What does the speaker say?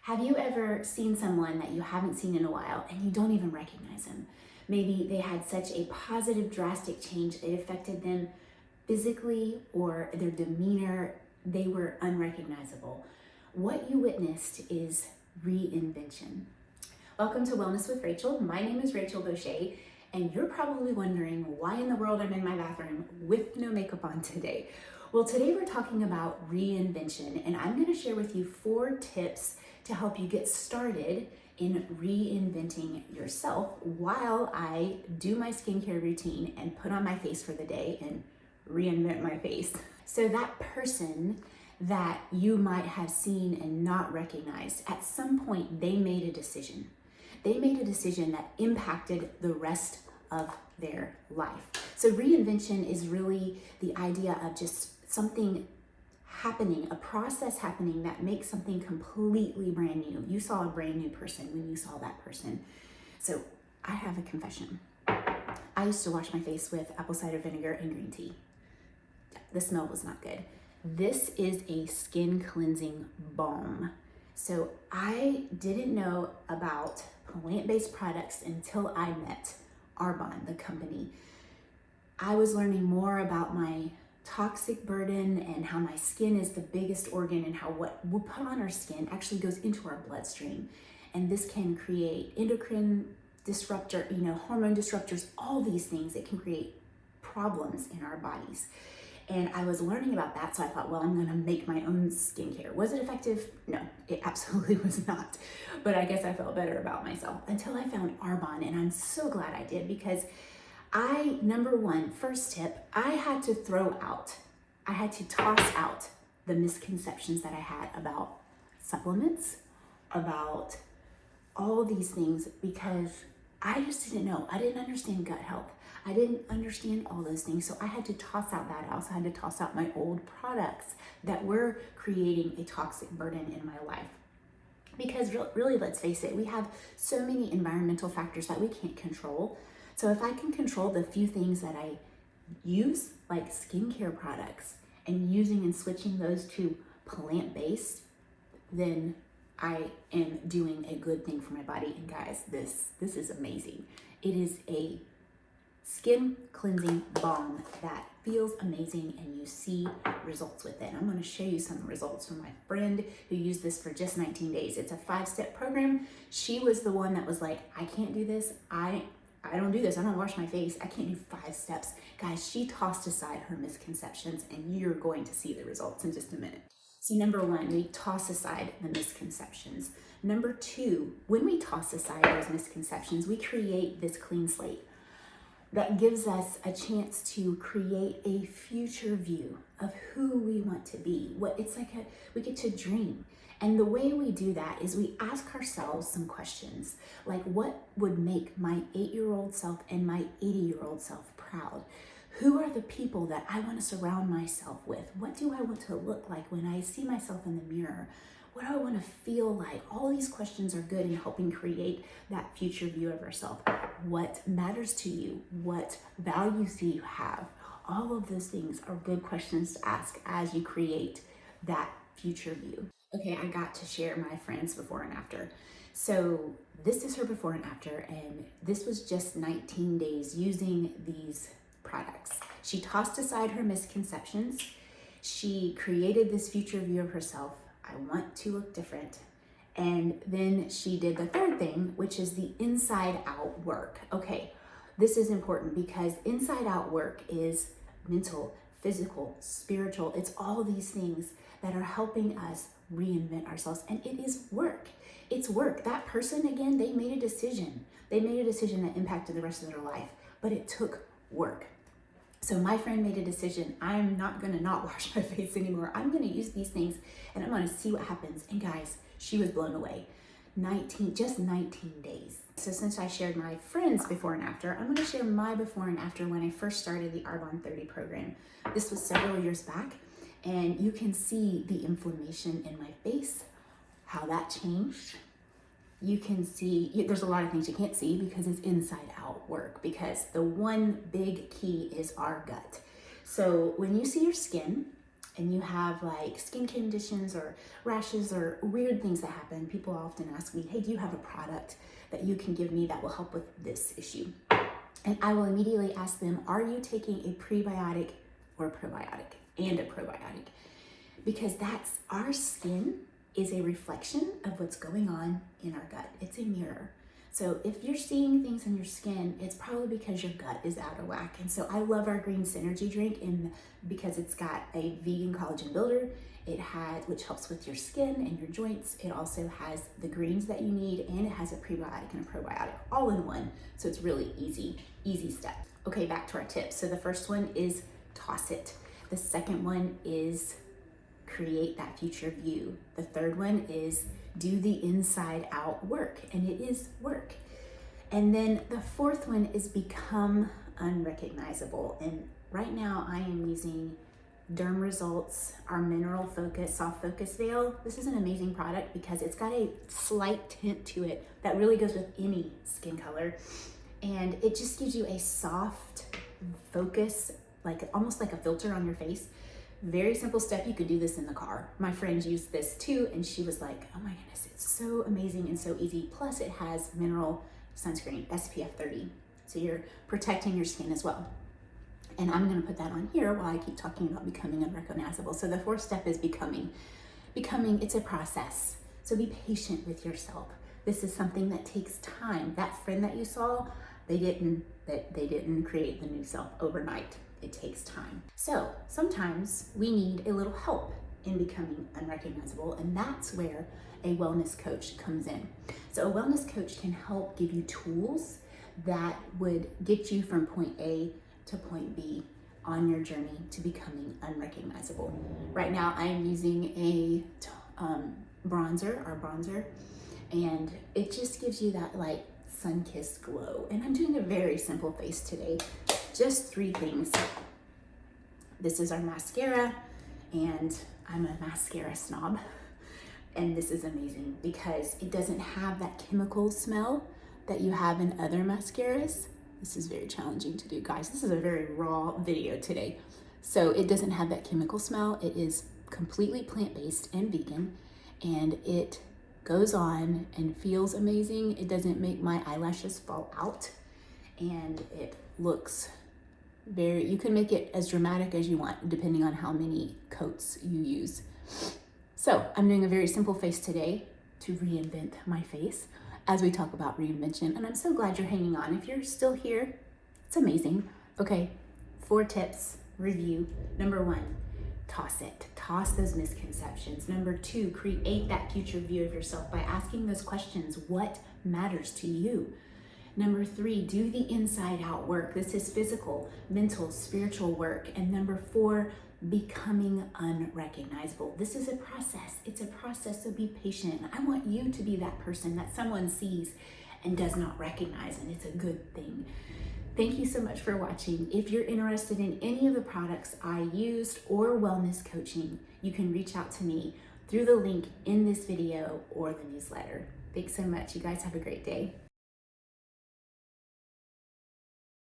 Have you ever seen someone that you haven't seen in a while and you don't even recognize them? Maybe they had such a positive, drastic change, it affected them physically or their demeanor, they were unrecognizable. What you witnessed is reinvention. Welcome to Wellness with Rachel. My name is Rachel Boucher, and you're probably wondering why in the world I'm in my bathroom with no makeup on today. Well, today we're talking about reinvention, and I'm going to share with you 4 tips to help you get started in reinventing yourself while I do my skincare routine and put on my face for the day and reinvent my face. So that person that you might have seen and not recognized, at some point they made a decision. They made a decision that impacted the rest of their life. So reinvention is really the idea of just something happening, a process happening that makes something completely brand new. You saw a brand new person when you saw that person. So I have a confession. I used to wash my face with apple cider vinegar and green tea. The smell was not good. This is a skin cleansing balm. So I didn't know about plant-based products until I met Arbonne, the company. I was learning more about my toxic burden and how my skin is the biggest organ and how what we put on our skin actually goes into our bloodstream. And this can create endocrine disruptor, hormone disruptors, all these things. It can create problems in our bodies. And I was learning about that, so I thought, well, I'm gonna make my own skincare. Was it effective? No, it absolutely was not. But I guess I felt better about myself until I found Arbonne, and I'm so glad I did because number one, first tip, I had to toss out the misconceptions that I had about supplements, about all these things, because I just didn't know. I didn't understand gut health. I didn't understand all those things. So I had to toss out that. I also had to toss out my old products that were creating a toxic burden in my life. Because really, let's face it, we have so many environmental factors that we can't control. So if I can control the few things that I use, like skincare products, and using and switching those to plant-based, then I am doing a good thing for my body. And guys, this is amazing. It is a skin cleansing balm that feels amazing and you see results with it. I'm going to show you some results from my friend who used this for just 19 days. It's a 5-step program. She was the one that was like, I can't do this. I don't do this. I don't wash my face. I can't do 5 steps. Guys, she tossed aside her misconceptions and you're going to see the results in just a minute. So number 1, we toss aside the misconceptions. Number 2, when we toss aside those misconceptions, we create this clean slate that gives us a chance to create a future view of who we want to be. We get to dream. And the way we do that is we ask ourselves some questions, like what would make my 8-year-old self and my 80-year-old self proud? Who are the people that I want to surround myself with? What do I want to look like when I see myself in the mirror? What do I want to feel like? All these questions are good in helping create that future view of yourself. What matters to you? What values do you have? All of those things are good questions to ask as you create that future view. Okay, I got to share my friend's before and after. So this is her before and after, and this was just 19 days using these products. She tossed aside her misconceptions. She created this future view of herself. I want to look different. And then she did the third thing, which is the inside out work. Okay, this is important because inside out work is mental, physical, spiritual. It's all these things that are helping us reinvent ourselves. And it is work. It's work. That person, again, they made a decision. They made a decision that impacted the rest of their life, but it took work. So my friend made a decision. I'm not going to not wash my face anymore. I'm going to use these things and I'm going to see what happens. And guys, she was blown away. Just 19 days. So since I shared my friend's before and after, I'm going to share my before and after when I first started the Arbonne 30 program. This was several years back, and you can see the inflammation in my face, how that changed. You can see, there's a lot of things you can't see because it's inside out work, because the one big key is our gut. So when you see your skin and you have like skin conditions or rashes or weird things that happen, people often ask me, hey, do you have a product that you can give me that will help with this issue? And I will immediately ask them, are you taking a prebiotic or a probiotic and a probiotic? Because that's, our skin is a reflection of what's going on in our gut. It's a mirror. So if you're seeing things in your skin, it's probably because your gut is out of whack. And so I love our Green Synergy drink because it's got a vegan collagen builder. It has, which helps with your skin and your joints. It also has the greens that you need, and it has a prebiotic and a probiotic all in one. So it's really easy step. Okay, back to our tips. So the first one is toss it. The second one is create that future view. The third one is do the inside out work, and it is work. And then the fourth one is become unrecognizable. And right now I am using Derm Results, our Mineral Focus Soft Focus Veil. This is an amazing product because it's got a slight tint to it that really goes with any skin color. And it just gives you a soft focus, like almost like a filter on your face. Very simple step. You could do this in the car. My friend used this too, and she was like, oh my goodness, it's so amazing and so easy. Plus it has mineral sunscreen, SPF 30. So you're protecting your skin as well. And I'm gonna put that on here while I keep talking about becoming unrecognizable. So the fourth step is becoming. Becoming, it's a process. So be patient with yourself. This is something that takes time. That friend that you saw, they didn't create the new self overnight. It takes time. So sometimes we need a little help in becoming unrecognizable, and that's where a wellness coach comes in. So a wellness coach can help give you tools that would get you from point A to point B on your journey to becoming unrecognizable. Right now I am using a bronzer, and it just gives you that like sun-kissed glow. And I'm doing a very simple face today. Just 3 things. This is our mascara, and I'm a mascara snob. And this is amazing because it doesn't have that chemical smell that you have in other mascaras. This is very challenging to do, guys. This is a very raw video today. So it doesn't have that chemical smell. It is completely plant-based and vegan, and it goes on and feels amazing. It doesn't make my eyelashes fall out, and it looks you can make it as dramatic as you want depending on how many coats you use. So I'm doing a very simple face today to reinvent my face as we talk about reinvention. And I'm so glad you're hanging on. If you're still here, it's amazing. Okay, 4 tips, review. Number 1, toss it. Toss those misconceptions. Number 2, create that future view of yourself by asking those questions. What matters to you? Number 3, do the inside out work. This is physical, mental, spiritual work. And number 4, becoming unrecognizable. This is a process. It's a process, so be patient. I want you to be that person that someone sees and does not recognize, and it's a good thing. Thank you so much for watching. If you're interested in any of the products I used or wellness coaching, you can reach out to me through the link in this video or the newsletter. Thanks so much. You guys have a great day.